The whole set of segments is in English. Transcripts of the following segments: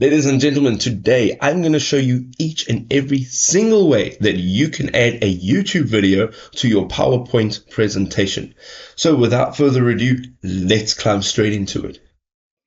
Ladies and gentlemen, today I'm going to show you each and every single way that you can add a YouTube video to your PowerPoint presentation. So without further ado, let's climb straight into it.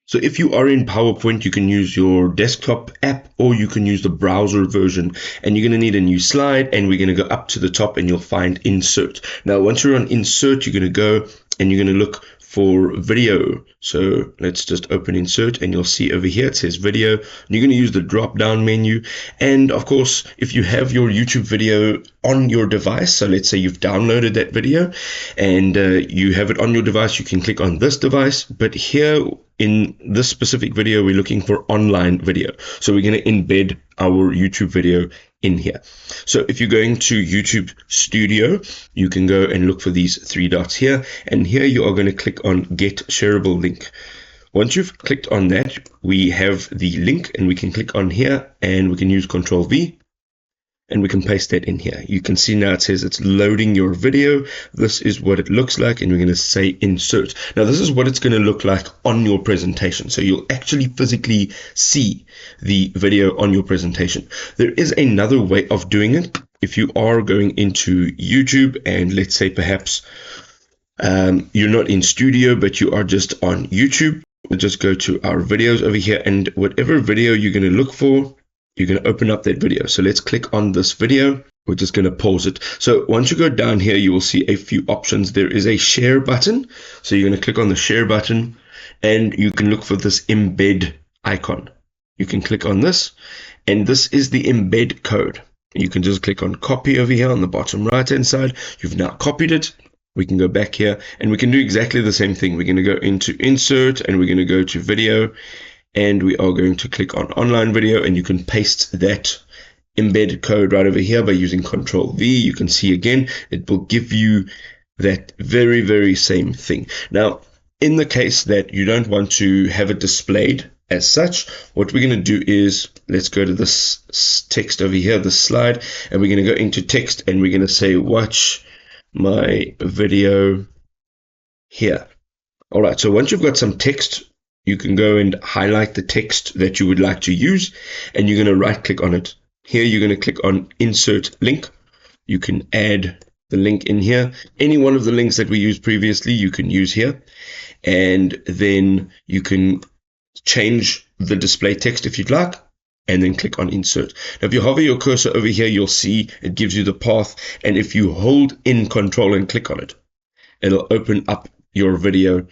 So if you are in PowerPoint, you can use your desktop app or you can use the browser version, and you're going to need a new slide, and we're going to go up to the top and you'll find insert. Now once you're on insert, you're going to go and you're going to look for video. So let's just open insert, and you'll see over here it says video. You're going to use the drop down menu, and of course if you have your YouTube video on your device, so let's say you've downloaded that video and you have it on your device, you can click on this device. But here in this specific video, we're looking for online video, so we're going to embed our YouTube video in here. So if you're going to YouTube Studio, you can go and look for these three dots here, and here you are going to click on Get Shareable Link. Once you've clicked on that, we have the link, and we can click on here and we can use Control V and we can paste that in here. You can see now it says it's loading your video. This is what it looks like, and we're going to say insert. Now this is what it's going to look like on your presentation. So you'll actually physically see the video on your presentation. There is another way of doing it. If you are going into YouTube, and let's say perhaps you're not in Studio, but you are just on YouTube, we'll just go to our videos over here, and whatever video you're going to look for, you're going to open up that video. So let's click on this video. We're just going to pause it. So once you go down here, you will see a few options. There is a share button. So you're going to click on the share button, and you can look for this embed icon. You can click on this, and this is the embed code. You can just click on copy over here on the bottom right hand side. You've now copied it. We can go back here and we can do exactly the same thing. We're going to go into insert, and we're going to go to video, and we are going to click on online video, and you can paste that embedded code right over here by using Control V. You can see again, it will give you that very same thing. Now, in the case that you don't want to have it displayed as such, what we're going to do is, let's go to this text over here, this slide, and we're going to go into text, and we're going to say, watch my video here. All right, so once you've got some text, you can go and highlight the text that you would like to use, and you're going to right click on it. Here you're going to click on insert link. You can add the link in here. Any one of the links that we used previously you can use here, and then you can change the display text if you'd like, and then click on insert. Now if you hover your cursor over here, you'll see it gives you the path, and if you hold in Control and click on it, it'll open up your video